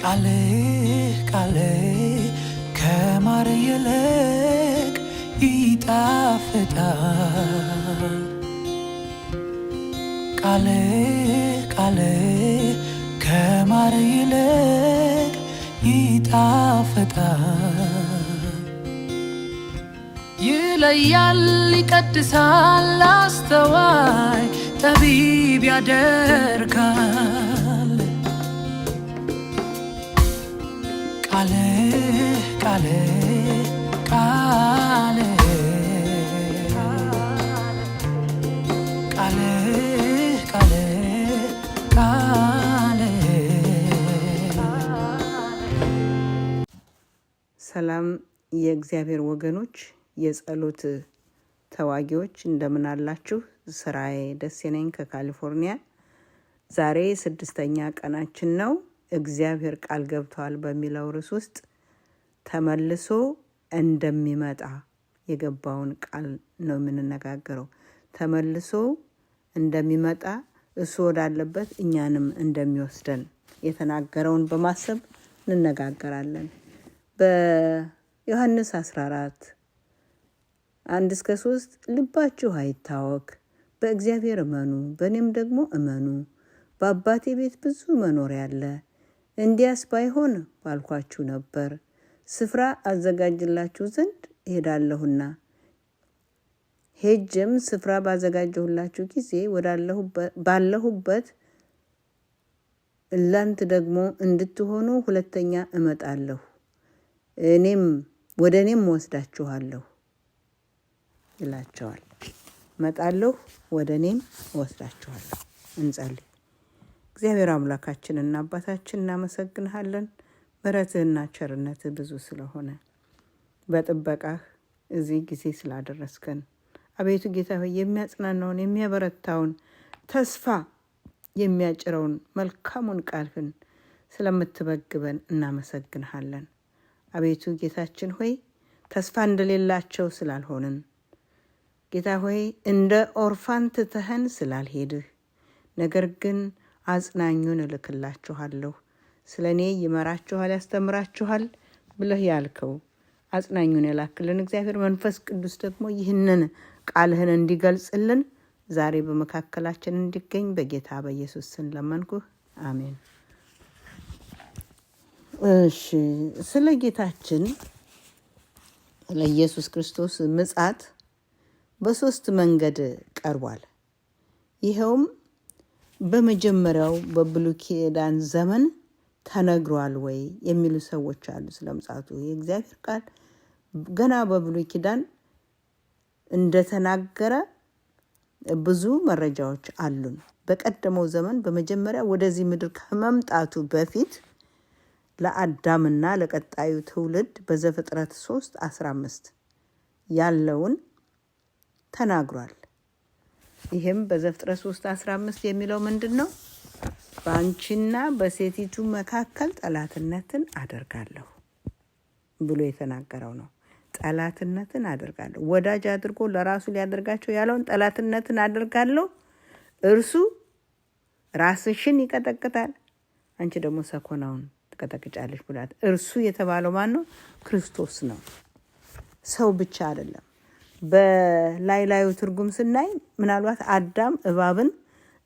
ቃል ከማር ይልቅ ይጣፍጣል። ቃል ከማር ይልቅ ይጣፍጣል። ይለያል ይቀድሳል አስተዋይ ጠቢብ ያደርጋል። ቃል ሰላም የእግዚአብሔር ወገኖች፣ የጸሎት ተዋጊዎች እንደምን አላችሁ? ስራዬ ደስ ነኝ ከካሊፎርኒያ። ዛሬ 6ኛ ቀናችን ነው። እግዚአብሔር ቃል ገብቷል በሚለው ርዕስ ውስጥ ተመልሶ እንደሚመጣ የገባውን ቃል ነው የምንነጋገረው። ተመልሶ እንደሚመጣ እሱ ወዳለበት እኛንም እንደሚወስደን የተናገረውን በማሰብ እንነጋገራለን። በዮሐንስ 14 1-3 ልባችሁ አይታወክ፣ በእግዚአብሔር እመኑ፣ በእኔም ደግሞ እመኑ። በአባቴ ቤት ብዙ መኖሪያ አለ። እንዲያስ ባይሆን ባልኳችሁ ነበር። ስፍራ አዘጋጅላችሁ ዘንድ እሄዳለሁና ሄጄም ስፍራ ባዘጋጀሁላችሁ ጊዜ ባለሁበት እናንተ ደግሞ እንድትሆኑ ሁለተኛ እመጣለሁ፣ ወደ እኔም ወስዳችኋለሁ ይላቸዋል። እመጣለሁ፣ ወደ እኔም ወስዳችኋለሁ። እንጸልይ። እግዚአብሔር አምላካችንና አባታችን እናመሰግንሃለን። ምሕረትህና ቸርነትህ ብዙ ስለሆነ በጥበቃህ እዚህ ጊዜ ስላደረስከን አቤቱ ጌታ ሆይ የሚያጽናናውን የሚያበረታውን ተስፋ የሚያጭረውን መልካሙን ቃልህን ስለምትበግበን እናመሰግንሃለን። አቤቱ ጌታችን ሆይ ተስፋ እንደሌላቸው ስላልሆንን ጌታ ሆይ እንደ ኦርፋን ትተኸን ስላልሄድህ ነገር ግን አጽናኙን እልክላችኋለሁ፣ ስለ እኔ ይመራችኋል ያስተምራችኋል ብለህ ያልከው አጽናኙን የላክልን እግዚአብሔር መንፈስ ቅዱስ ደግሞ ይህንን ቃልህን እንዲገልጽልን ዛሬ በመካከላችን እንዲገኝ በጌታ በኢየሱስ ስም ለመንኩህ፣ አሜን። እሺ፣ ስለ ጌታችን ለኢየሱስ ክርስቶስ ምጽአት በሶስት መንገድ ቀርቧል። ይሄውም በመጀመሪያው በብሉይ ኪዳን ዘመን ተነግሯል ወይ የሚሉ ሰዎች አሉ። ስለ ምጽአቱ የእግዚአብሔር ቃል ገና በብሉይ ኪዳን እንደተናገረ ብዙ መረጃዎች አሉን። በቀደመው ዘመን በመጀመሪያ ወደዚህ ምድር ከመምጣቱ በፊት ለአዳምና ለቀጣዩ ትውልድ በዘፍጥረት 3:15 ያለውን ተናግሯል። ይህም በዘፍጥረት 3:15 የሚለው ምንድነው? በአንቺና በሴቲቱ መካከል ጠላትነትን አደርጋለሁ ብሎ የተናገረው ነው። ጠላትነትን አደርጋለሁ፣ ወዳጅ አድርጎ ለራሱ ሊያደርጋቸው ያለውን ጠላትነትን አደርጋለሁ። እርሱ ራስሽን ይቀጠቅጣል፣ አንቺ ደግሞ ሰኮናውን ትቀጠቅጫለሽ ብሏል። እርሱ የተባለው ማን ነው? ክርስቶስ ነው። ሰው ብቻ አይደለም። በላዩ ትርጉም ስናይ ምናልባት አዳም እባብን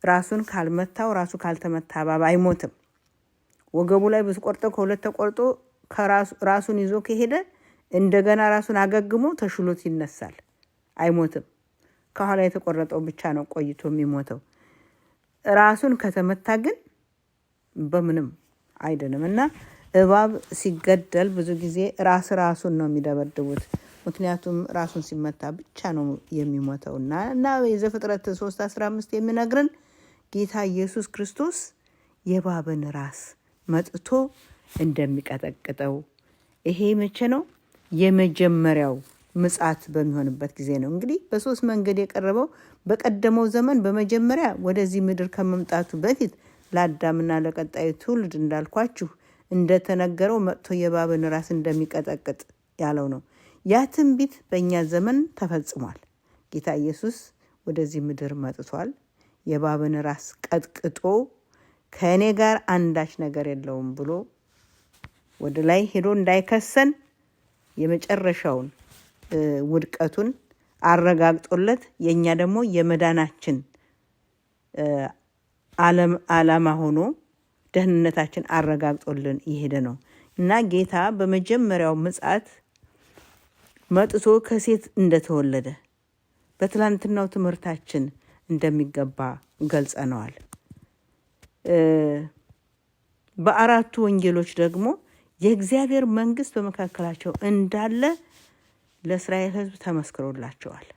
ራሱን ካልመታው ራሱ ካልተመታ እባብ አይሞትም። ወገቡ ላይ ብትቆርጠው ከሁለት ተቆርጦ ራሱን ይዞ ከሄደ እንደገና ራሱን አገግሞ ተሽሎት ይነሳል፣ አይሞትም። ከኋላ የተቆረጠው ብቻ ነው ቆይቶ የሚሞተው። ራሱን ከተመታ ግን በምንም አይደለም። እና እባብ ሲገደል ብዙ ጊዜ ራሱን ነው የሚደበድቡት፣ ምክንያቱም ራሱን ሲመታ ብቻ ነው የሚሞተው። እና የዘፍጥረት 3:15 የሚነግረን ጌታ ኢየሱስ ክርስቶስ የእባብን ራስ መጥቶ እንደሚቀጠቅጠው። ይሄ መቼ ነው? የመጀመሪያው ምጽአት በሚሆንበት ጊዜ ነው። እንግዲህ በሶስት መንገድ የቀረበው በቀደመው ዘመን በመጀመሪያ ወደዚህ ምድር ከመምጣቱ በፊት ለአዳምና ለቀጣዩ ትውልድ እንዳልኳችሁ እንደተነገረው መጥቶ የእባብን ራስ እንደሚቀጠቅጥ ያለው ነው። ያ ትንቢት በእኛ ዘመን ተፈጽሟል። ጌታ ኢየሱስ ወደዚህ ምድር መጥቷል። የእባብን ራስ ቀጥቅጦ ከእኔ ጋር አንዳች ነገር የለውም ብሎ ወደ ላይ ሄዶ እንዳይከሰን የመጨረሻውን ውድቀቱን አረጋግጦለት የኛ ደግሞ የመዳናችን ዓላማ ሆኖ ደህንነታችን አረጋግጦልን ይሄደ ነው እና ጌታ በመጀመሪያው ምጽአት መጥቶ ከሴት እንደተወለደ በትላንትናው ትምህርታችን እንደሚገባ ገልጸነዋል። በአራቱ ወንጌሎች ደግሞ የእግዚአብሔር መንግስት በመካከላቸው እንዳለ ለእስራኤል ሕዝብ ተመስክሮላቸዋል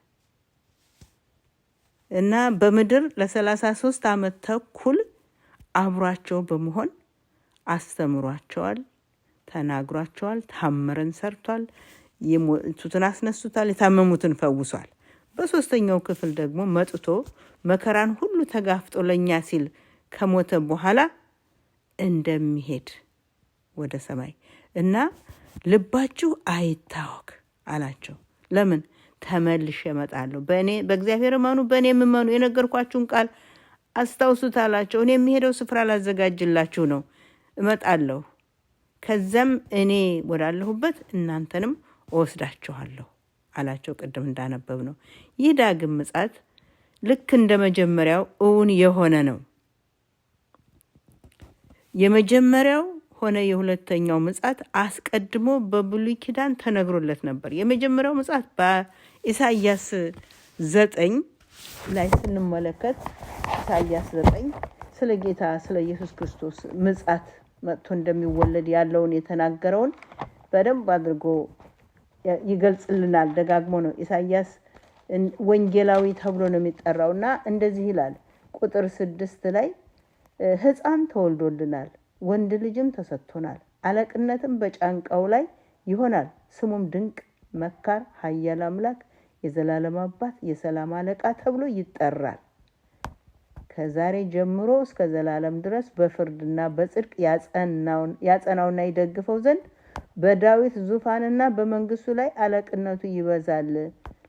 እና በምድር ለ33 ዓመት ተኩል አብሯቸው በመሆን አስተምሯቸዋል፣ ተናግሯቸዋል፣ ታምርን ሰርቷል፣ የሞቱትን አስነሱታል፣ የታመሙትን ፈውሷል። በሶስተኛው ክፍል ደግሞ መጥቶ መከራን ሁሉ ተጋፍጦ ለኛ ሲል ከሞተ በኋላ እንደሚሄድ ወደ ሰማይ እና ልባችሁ አይታወክ አላቸው። ለምን? ተመልሼ እመጣለሁ። በእግዚአብሔር እመኑ፣ በእኔም እመኑ፣ የነገርኳችሁን ቃል አስታውሱት አላቸው። እኔ የሚሄደው ስፍራ ላዘጋጅላችሁ ነው፣ እመጣለሁ። ከዛም እኔ ወዳለሁበት እናንተንም እወስዳችኋለሁ አላቸው። ቅድም እንዳነበብ ነው። ይህ ዳግም ምጽአት ልክ እንደ መጀመሪያው እውን የሆነ ነው። የመጀመሪያው ሆነ የሁለተኛው ምጽአት አስቀድሞ በብሉይ ኪዳን ተነግሮለት ነበር። የመጀመሪያው ምጽአት በኢሳይያስ 9 ላይ ስንመለከት ኢሳይያስ 9 ስለ ጌታ ስለ ኢየሱስ ክርስቶስ ምጽአት መጥቶ እንደሚወለድ ያለውን የተናገረውን በደንብ አድርጎ ይገልጽልናል። ደጋግሞ ነው። ኢሳይያስ ወንጌላዊ ተብሎ ነው የሚጠራውና እንደዚህ ይላል። ቁጥር 6 ላይ ሕፃን ተወልዶልናል፣ ወንድ ልጅም ተሰጥቶናል፣ አለቅነትም በጫንቃው ላይ ይሆናል። ስሙም ድንቅ መካር፣ ኃያል አምላክ፣ የዘላለም አባት፣ የሰላም አለቃ ተብሎ ይጠራል። ከዛሬ ጀምሮ እስከ ዘላለም ድረስ በፍርድና በጽድቅ ያጸናውና ይደግፈው ዘንድ በዳዊት ዙፋንና በመንግስቱ ላይ አለቅነቱ ይበዛል፣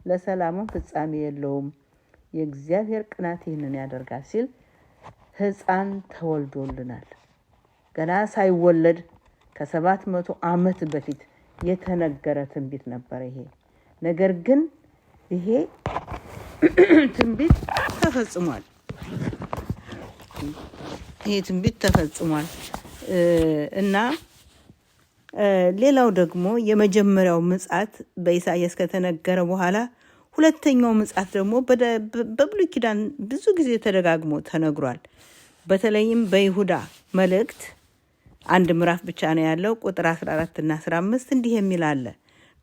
ለሰላሙም ፍጻሜ የለውም። የእግዚአብሔር ቅናት ይህንን ያደርጋል ሲል ሕፃን ተወልዶልናል። ገና ሳይወለድ ከ700 ዓመት በፊት የተነገረ ትንቢት ነበር ይሄ። ነገር ግን ይሄ ትንቢት ተፈጽሟል። እና ሌላው ደግሞ የመጀመሪያው ምጽአት በኢሳይያስ ከተነገረ በኋላ ሁለተኛው ምጽአት ደግሞ በብሉይ ኪዳን ብዙ ጊዜ ተደጋግሞ ተነግሯል። በተለይም በይሁዳ መልእክት አንድ ምዕራፍ ብቻ ነው ያለው። ቁጥር 14 እና 15 እንዲህ የሚል አለ።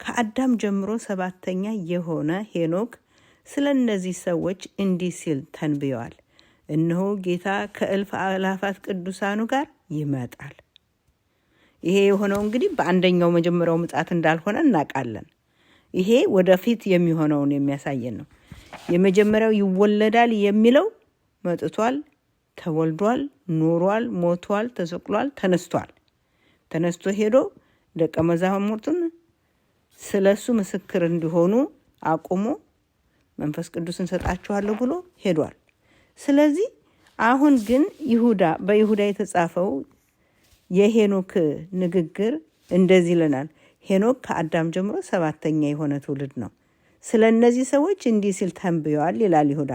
ከአዳም ጀምሮ 7ተኛ የሆነ ሄኖክ ስለ እነዚህ ሰዎች እንዲህ ሲል ተንብየዋል። እነሆ ጌታ ከእልፍ አእላፋት ቅዱሳኑ ጋር ይመጣል። ይሄ የሆነው እንግዲህ በአንደኛው መጀመሪያው ምጽአት እንዳልሆነ እናውቃለን። ይሄ ወደፊት የሚሆነውን የሚያሳየን ነው። የመጀመሪያው ይወለዳል የሚለው መጥቷል፣ ተወልዷል፣ ኖሯል፣ ሞቷል፣ ተሰቅሏል፣ ተነስቷል። ተነስቶ ሄዶ ደቀ መዛሙርቱን ስለሱ ምስክር እንዲሆኑ አቁሞ መንፈስ ቅዱስን ሰጣችኋለሁ ብሎ ሄዷል። ስለዚህ አሁን ግን በይሁዳ የተጻፈው የሄኖክ ንግግር እንደዚህ ይለናል። ሄኖክ ከአዳም ጀምሮ 7ተኛ የሆነ ትውልድ ነው። ስለ እነዚህ ሰዎች እንዲህ ሲል ተንብየዋል ይላል ይሁዳ።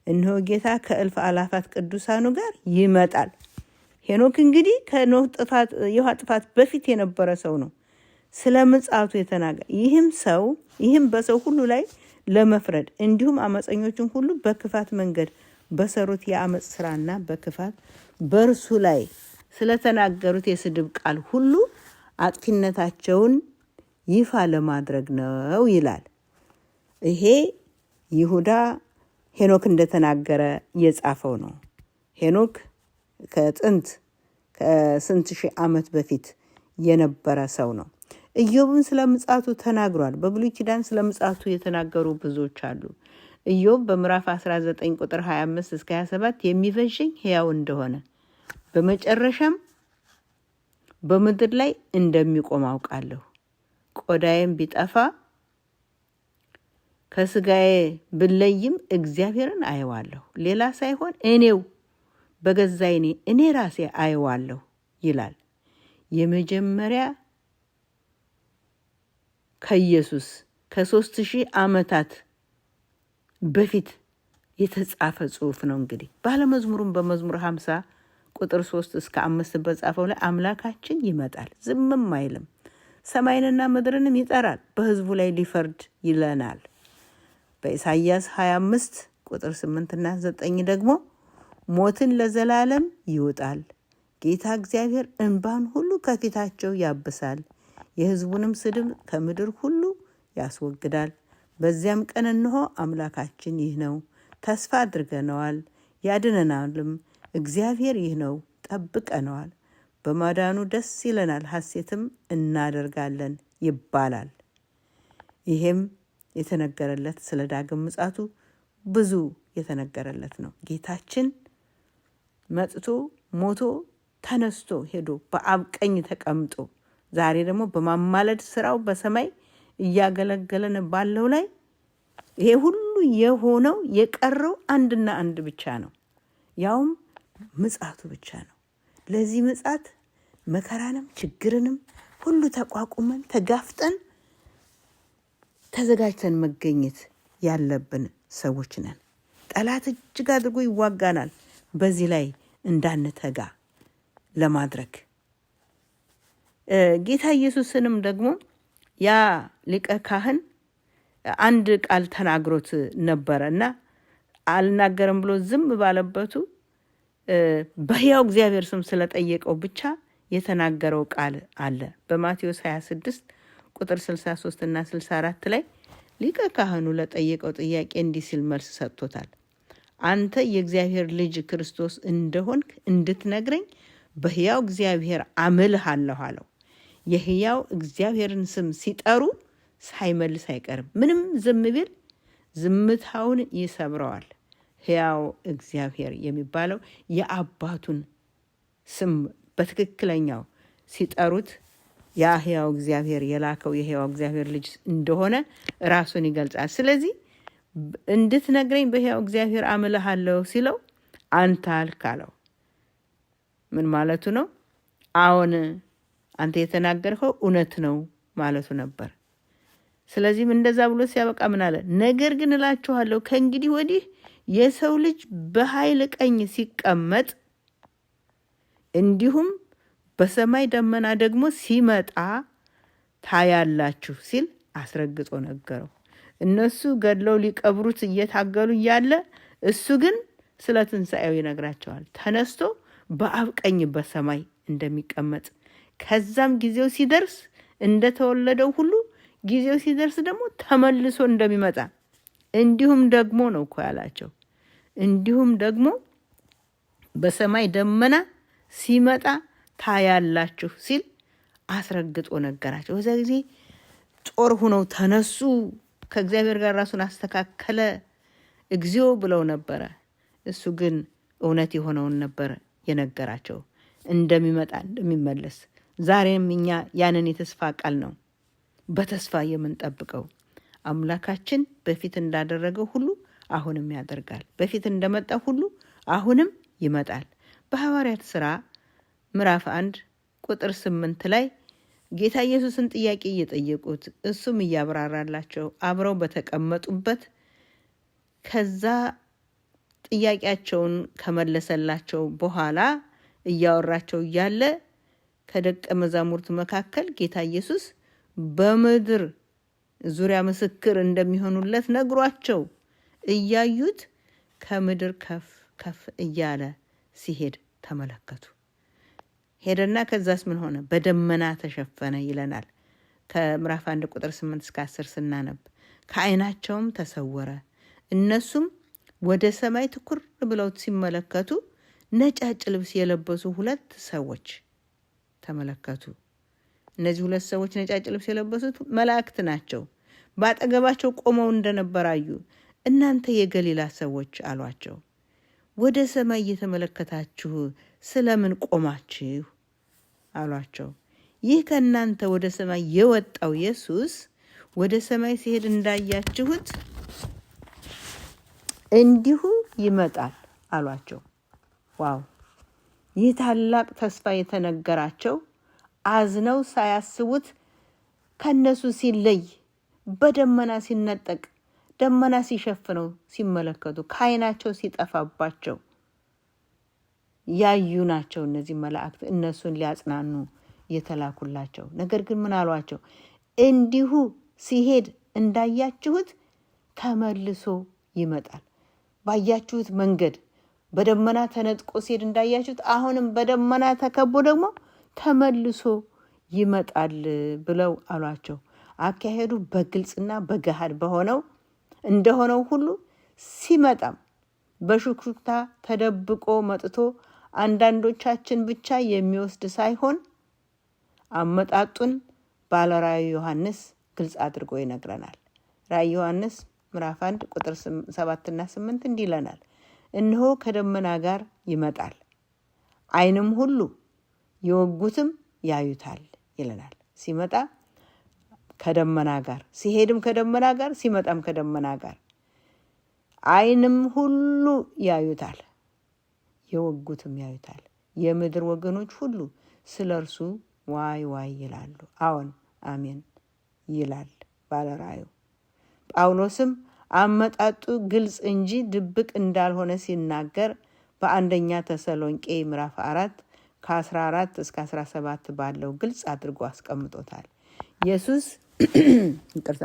እነሆ ጌታ ከእልፍ አእላፋት ቅዱሳኑ ጋር ይመጣል። ሄኖክ እንግዲህ ከኖህ የውሃ ጥፋት በፊት የነበረ ሰው ነው። ስለ ምጽአቱ የተናገረ ይህም በሰው ሁሉ ላይ ለመፍረድ እንዲሁም አመፀኞችን ሁሉ በክፋት መንገድ በሰሩት የአመፅ ስራና በክፋት በእርሱ ላይ ስለተናገሩት የስድብ ቃል ሁሉ አጥፊነታቸውን ይፋ ለማድረግ ነው ይላል። ይሄ ይሁዳ ሄኖክ እንደተናገረ የጻፈው ነው። ሄኖክ ከስንት ሺህ ዓመት በፊት የነበረ ሰው ነው። ኢዮብም ስለ ምጽአቱ ተናግሯል። በብሉይ ኪዳን ስለ ምጽአቱ የተናገሩ ብዙዎች አሉ። ኢዮብ በምዕራፍ 19 ቁጥር 25 እስከ 27 የሚፈጀኝ ሕያው እንደሆነ በመጨረሻም በምድር ላይ እንደሚቆም አውቃለሁ። ቆዳዬም ቢጠፋ ከስጋዬ ብለይም እግዚአብሔርን አየዋለሁ፣ ሌላ ሳይሆን እኔው በገዛይኔ እኔ ራሴ አየዋለሁ ይላል። የመጀመሪያ ከኢየሱስ ከ3000 ዓመታት በፊት የተጻፈ ጽሑፍ ነው። እንግዲህ ባለመዝሙሩም በመዝሙር 50 ቁጥር 3 እስከ 5 በጻፈው ላይ አምላካችን ይመጣል፣ ዝምም አይልም፣ ሰማይንና ምድርንም ይጠራል፣ በሕዝቡ ላይ ሊፈርድ ይለናል። በኢሳይያስ 25 ቁጥር 8 እና 9 ደግሞ ሞትን ለዘላለም ይውጣል፣ ጌታ እግዚአብሔር እንባን ሁሉ ከፊታቸው ያብሳል፣ የሕዝቡንም ስድብ ከምድር ሁሉ ያስወግዳል። በዚያም ቀን እንሆ አምላካችን ይህ ነው፣ ተስፋ አድርገነዋል፣ ያድነናልም፣ እግዚአብሔር ይህ ነው፣ ጠብቀነዋል፣ በማዳኑ ደስ ይለናል፣ ሐሴትም እናደርጋለን ይባላል። ይሄም የተነገረለት ስለ ዳግም ምጽአቱ ብዙ የተነገረለት ነው። ጌታችን መጥቶ ሞቶ ተነስቶ ሄዶ በአብ ቀኝ ተቀምጦ ዛሬ ደግሞ በማማለድ ስራው በሰማይ እያገለገለን ባለው ላይ ይሄ ሁሉ የሆነው የቀረው አንድና አንድ ብቻ ነው፣ ያውም ምጽአቱ ብቻ ነው። ለዚህ ምጽአት መከራንም ችግርንም ሁሉ ተቋቁመን ተጋፍጠን ተዘጋጅተን መገኘት ያለብን ሰዎች ነን። ጠላት እጅግ አድርጎ ይዋጋናል። በዚህ ላይ እንዳንተጋ ለማድረግ ጌታ ኢየሱስንም ደግሞ ያ ሊቀ ካህን አንድ ቃል ተናግሮት ነበረና አልናገርም ብሎ ዝም ባለበቱ በሕያው እግዚአብሔር ስም ስለጠየቀው ብቻ የተናገረው ቃል አለ። በማቴዎስ 26 ቁጥር 63 እና 64 ላይ ሊቀ ካህኑ ለጠየቀው ጥያቄ እንዲህ ሲል መልስ ሰጥቶታል። አንተ የእግዚአብሔር ልጅ ክርስቶስ እንደሆንክ እንድትነግረኝ በሕያው እግዚአብሔር አምልሃለሁ አለው። የሕያው እግዚአብሔርን ስም ሲጠሩ ሳይመልስ አይቀርም። ምንም ዝም ቢል ዝምታውን ይሰብረዋል። ሕያው እግዚአብሔር የሚባለው የአባቱን ስም በትክክለኛው ሲጠሩት ያ ሕያው እግዚአብሔር የላከው የሕያው እግዚአብሔር ልጅ እንደሆነ ራሱን ይገልጻል። ስለዚህ እንድትነግረኝ በሕያው እግዚአብሔር አምልሃለሁ ሲለው አንተ አልክ አለው። ምን ማለቱ ነው? አዎን አንተ የተናገርከው እውነት ነው ማለቱ ነበር። ስለዚህም እንደዛ ብሎ ሲያበቃ ምን አለ? ነገር ግን እላችኋለሁ ከእንግዲህ ወዲህ የሰው ልጅ በኃይል ቀኝ ሲቀመጥ እንዲሁም በሰማይ ደመና ደግሞ ሲመጣ ታያላችሁ ሲል አስረግጦ ነገረው። እነሱ ገድለው ሊቀብሩት እየታገሉ እያለ እሱ ግን ስለ ትንሣኤው ይነግራቸዋል። ተነስቶ በአብ ቀኝ በሰማይ እንደሚቀመጥ ከዛም ጊዜው ሲደርስ እንደተወለደው ሁሉ ጊዜው ሲደርስ ደግሞ ተመልሶ እንደሚመጣ እንዲሁም ደግሞ ነው እኮ ያላቸው። እንዲሁም ደግሞ በሰማይ ደመና ሲመጣ ታያላችሁ ሲል አስረግጦ ነገራቸው። በዛ ጊዜ ጦር ሆነው ተነሱ። ከእግዚአብሔር ጋር ራሱን አስተካከለ። እግዚኦ ብለው ነበረ። እሱ ግን እውነት የሆነውን ነበር የነገራቸው፣ እንደሚመጣ እንደሚመለስ። ዛሬም እኛ ያንን የተስፋ ቃል ነው በተስፋ የምንጠብቀው። አምላካችን በፊት እንዳደረገው ሁሉ አሁንም ያደርጋል። በፊት እንደመጣ ሁሉ አሁንም ይመጣል። በሐዋርያት ሥራ ምዕራፍ 1 ቁጥር 8 ላይ ጌታ ኢየሱስን ጥያቄ እየጠየቁት እሱም እያብራራላቸው አብረው በተቀመጡበት ከዛ ጥያቄያቸውን ከመለሰላቸው በኋላ እያወራቸው እያለ ከደቀ መዛሙርት መካከል ጌታ ኢየሱስ በምድር ዙሪያ ምስክር እንደሚሆኑለት ነግሯቸው እያዩት ከምድር ከፍ ከፍ እያለ ሲሄድ ተመለከቱ። ሄደና ከዛስ ምን ሆነ? በደመና ተሸፈነ ይለናል። ከምዕራፍ 1 ቁጥር 8 እስከ 10 ስናነብ ከዓይናቸውም ተሰወረ። እነሱም ወደ ሰማይ ትኩር ብለው ሲመለከቱ ነጫጭ ልብስ የለበሱ 2 ሰዎች ተመለከቱ። እነዚህ 2 ሰዎች ነጫጭ ልብስ የለበሱት መላእክት ናቸው። በአጠገባቸው ቆመው እንደነበር አዩ። እናንተ የገሊላ ሰዎች አሏቸው፣ ወደ ሰማይ እየተመለከታችሁ ስለምን ቆማችሁ አሏቸው። ይህ ከእናንተ ወደ ሰማይ የወጣው ኢየሱስ ወደ ሰማይ ሲሄድ እንዳያችሁት እንዲሁ ይመጣል አሏቸው። ዋው! ይህ ታላቅ ተስፋ የተነገራቸው አዝነው ሳያስቡት ከነሱ ሲለይ በደመና ሲነጠቅ ደመና ሲሸፍነው ሲመለከቱ ከዓይናቸው ሲጠፋባቸው ያዩ ናቸው እነዚህ መላእክት እነሱን ሊያጽናኑ የተላኩላቸው። ነገር ግን ምን አሏቸው? እንዲሁ ሲሄድ እንዳያችሁት ተመልሶ ይመጣል። ባያችሁት መንገድ በደመና ተነጥቆ ሲሄድ እንዳያችሁት አሁንም በደመና ተከቦ ደግሞ ተመልሶ ይመጣል ብለው አሏቸው። አካሄዱ በግልጽና በገሃድ በሆነው እንደሆነው ሁሉ ሲመጣም በሹክሹክታ ተደብቆ መጥቶ አንዳንዶቻችን ብቻ የሚወስድ ሳይሆን አመጣጡን ባለራእዩ ዮሐንስ ግልጽ አድርጎ ይነግረናል። ራእይ ዮሐንስ ምዕራፍ 1 ቁጥር 7 እና 8 እንዲህ ይለናል። እነሆ ከደመና ጋር ይመጣል፣ ዓይንም ሁሉ የወጉትም ያዩታል ይለናል። ሲመጣ ከደመና ጋር፣ ሲሄድም ከደመና ጋር፣ ሲመጣም ከደመና ጋር፣ ዓይንም ሁሉ ያዩታል፣ የወጉትም ያዩታል። የምድር ወገኖች ሁሉ ስለ እርሱ ዋይ ዋይ ይላሉ። አዎን አሜን ይላል ባለራእዩ። ጳውሎስም አመጣጡ ግልጽ እንጂ ድብቅ እንዳልሆነ ሲናገር በአንደኛ ተሰሎንቄ ምዕራፍ 4 ከ14 እስከ 17 ባለው ግልጽ አድርጎ አስቀምጦታል። ኢየሱስ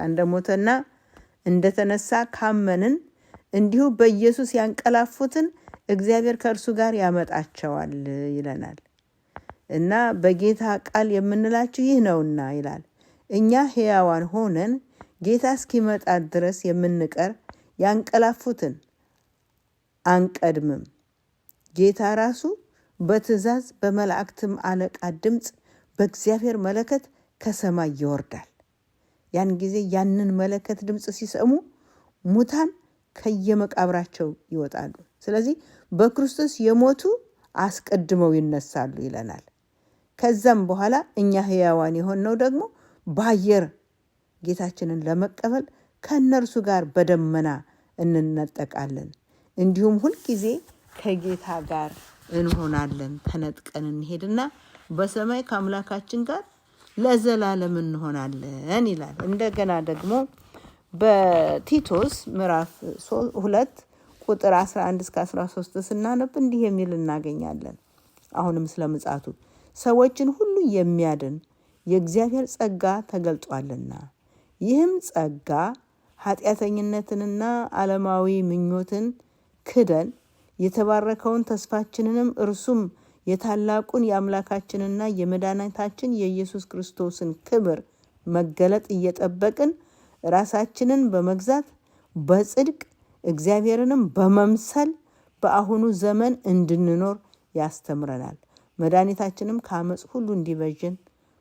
እንደሞተና እንደተነሳ ካመንን እንዲሁ በኢየሱስ ያንቀላፉትን እግዚአብሔር ከእርሱ ጋር ያመጣቸዋል ይለናል። እና በጌታ ቃል የምንላችሁ ይህ ነውና ይላል፣ እኛ ሕያዋን ሆነን ጌታ እስኪመጣ ድረስ የምንቀር ያንቀላፉትን አንቀድምም። ጌታ ራሱ በትእዛዝ በመላእክትም አለቃ ድምፅ በእግዚአብሔር መለከት ከሰማይ ይወርዳል። ያን ጊዜ ያንን መለከት ድምፅ ሲሰሙ ሙታን ከየመቃብራቸው ይወጣሉ። ስለዚህ በክርስቶስ የሞቱ አስቀድመው ይነሳሉ ይለናል። ከዛም በኋላ እኛ ሕያዋን የሆነው ደግሞ በአየር ጌታችንን ለመቀበል ከነርሱ ጋር በደመና እንነጠቃለን። እንዲሁም ሁልጊዜ ከጌታ ጋር እንሆናለን። ተነጥቀን እንሄድና በሰማይ ከአምላካችን ጋር ለዘላለም እንሆናለን ይላል። እንደገና ደግሞ በቲቶስ ምዕራፍ 2 ቁጥር 11 እስከ 13 ስናነብ እንዲህ የሚል እናገኛለን። አሁንም ስለ ምጽአቱ ሰዎችን ሁሉ የሚያድን የእግዚአብሔር ጸጋ ተገልጧልና፣ ይህም ጸጋ ኃጢአተኝነትንና ዓለማዊ ምኞትን ክደን የተባረከውን ተስፋችንንም እርሱም የታላቁን የአምላካችንና የመድኃኒታችን የኢየሱስ ክርስቶስን ክብር መገለጥ እየጠበቅን ራሳችንን በመግዛት በጽድቅ እግዚአብሔርንም በመምሰል በአሁኑ ዘመን እንድንኖር ያስተምረናል። መድኃኒታችንም ከአመፅ ሁሉ እንዲበዥን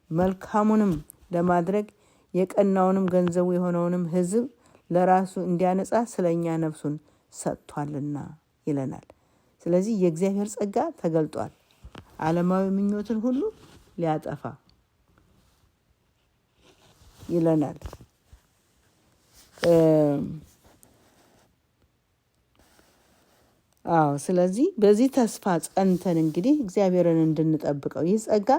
መልካሙንም ለማድረግ የቀናውንም ገንዘቡ የሆነውንም ሕዝብ ለራሱ እንዲያነጻ ስለኛ ነፍሱን ሰጥቷልና ይለናል። ስለዚህ የእግዚአብሔር ጸጋ ተገልጧል። ዓለማዊ ምኞትን ሁሉ ሊያጠፋ ይለናል። ስለዚህ በዚህ ተስፋ ጸንተን እንግዲህ እግዚአብሔርን እንድንጠብቀው ይህ ጸጋ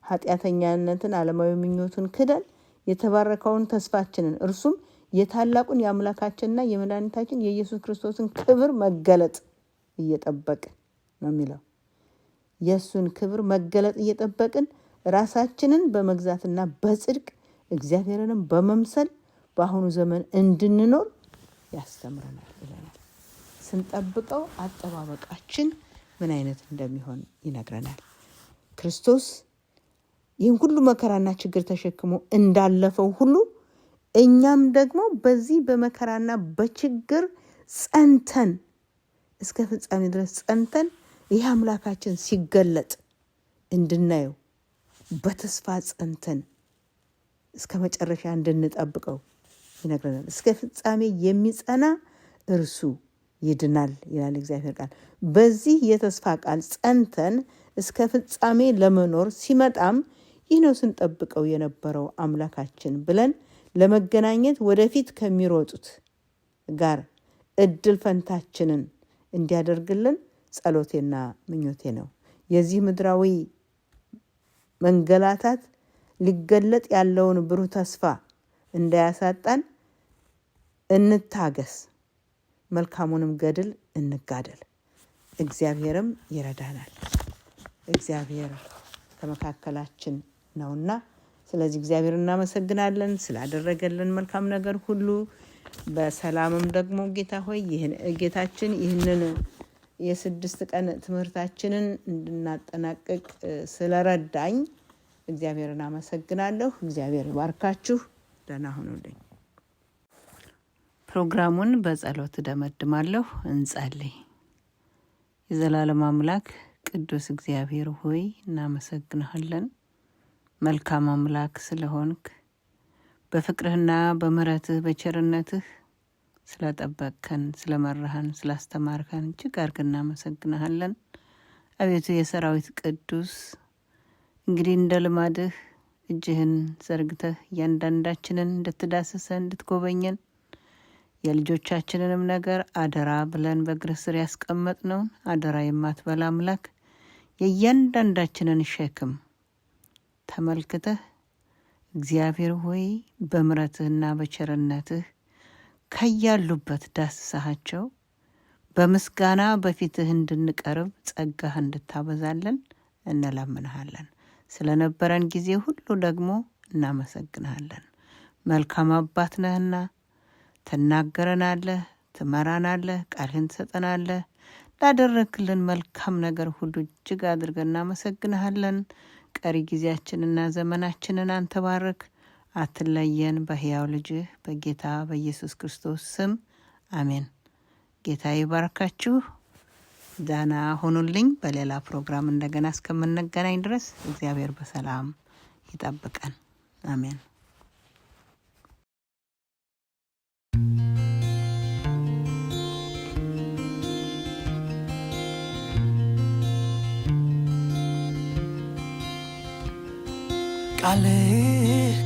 ኃጢአተኛነትን ዓለማዊ ምኞትን ክደን የተባረከውን ተስፋችንን እርሱም የታላቁን የአምላካችንና የመድኃኒታችን የኢየሱስ ክርስቶስን ክብር መገለጥ እየጠበቅን ነው የሚለው። የእሱን ክብር መገለጥ እየጠበቅን ራሳችንን በመግዛትና በጽድቅ እግዚአብሔርንም በመምሰል በአሁኑ ዘመን እንድንኖር ያስተምረናል ይለናል። ስንጠብቀው አጠባበቃችን ምን አይነት እንደሚሆን ይነግረናል። ክርስቶስ ይህን ሁሉ መከራና ችግር ተሸክሞ እንዳለፈው ሁሉ እኛም ደግሞ በዚህ በመከራና በችግር ጸንተን እስከ ፍጻሜ ድረስ ጸንተን ይህ አምላካችን ሲገለጥ እንድናየው በተስፋ ጸንተን እስከ መጨረሻ እንድንጠብቀው ይነግረናል። እስከ ፍጻሜ የሚጸና እርሱ ይድናል ይላል እግዚአብሔር ቃል። በዚህ የተስፋ ቃል ጸንተን እስከ ፍጻሜ ለመኖር ሲመጣም ይህ ነው ስንጠብቀው የነበረው አምላካችን ብለን ለመገናኘት ወደፊት ከሚሮጡት ጋር እድል ፈንታችንን እንዲያደርግልን ጸሎቴና ምኞቴ ነው። የዚህ ምድራዊ መንገላታት ሊገለጥ ያለውን ብሩህ ተስፋ እንዳያሳጣን እንታገስ፣ መልካሙንም ገድል እንጋደል። እግዚአብሔርም ይረዳናል። እግዚአብሔር ከመካከላችን ነውና ስለዚህ እግዚአብሔር እናመሰግናለን ስላደረገልን መልካም ነገር ሁሉ። በሰላምም ደግሞ ጌታ ሆይ ጌታችን ይህንን የ6 ቀን ትምህርታችንን እንድናጠናቀቅ ስለረዳኝ እግዚአብሔርን አመሰግናለሁ። እግዚአብሔር ይባርካችሁ። ደህና ሁኑልኝ። ፕሮግራሙን በጸሎት ደመድማለሁ። እንጸልይ። የዘላለም አምላክ ቅዱስ እግዚአብሔር ሆይ እናመሰግንሃለን። መልካም አምላክ ስለሆንክ በፍቅርህና በምህረትህ በቸርነትህ ስለጠበቅከን፣ ስለመራህን፣ ስላስተማርከን እጅግ አድርገን እናመሰግንሃለን። አቤቱ የሰራዊት ቅዱስ እንግዲህ እንደ ልማድህ እጅህን ዘርግተህ እያንዳንዳችንን እንድትዳስሰን እንድትጎበኘን የልጆቻችንንም ነገር አደራ ብለን በእግርህ ስር ያስቀመጥነውን አደራ የማትበላ አምላክ የእያንዳንዳችንን ሸክም ተመልክተህ እግዚአብሔር ሆይ በምሕረትህና በቸርነትህ ከያሉበት ዳስሰሃቸው በምስጋና በፊትህ እንድንቀርብ ጸጋህ እንድታበዛለን እንለምንሃለን። ስለነበረን ጊዜ ሁሉ ደግሞ እናመሰግንሃለን። መልካም አባት ነህና ትናገረናለህ፣ ትመራናለህ፣ ቃልህን ትሰጠናለህ። ላደረክልን መልካም ነገር ሁሉ እጅግ አድርገን እናመሰግንሃለን። ቀሪ ጊዜያችንና ዘመናችንን አንተ ባርክ፣ አትለየን። በሕያው ልጅህ በጌታ በኢየሱስ ክርስቶስ ስም አሜን። ጌታ ይባርካችሁ። ዳና ሆኑልኝ። በሌላ ፕሮግራም እንደገና እስከምንገናኝ ድረስ እግዚአብሔር በሰላም ይጠብቀን። አሜን።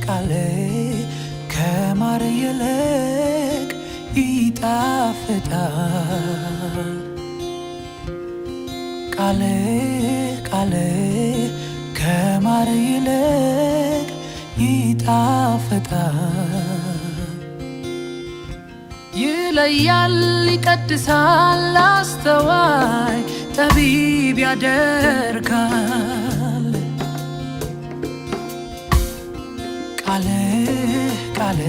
ቃሌ ከማር ይልቅ ይጣፍጣል። ቃሌ ከማር ይልቅ ይጣፍጣል። ይለያል፣ ይቀድሳል፣ አስተዋይ ጠቢብ ያደርጋል። ቃሌ ቃሌ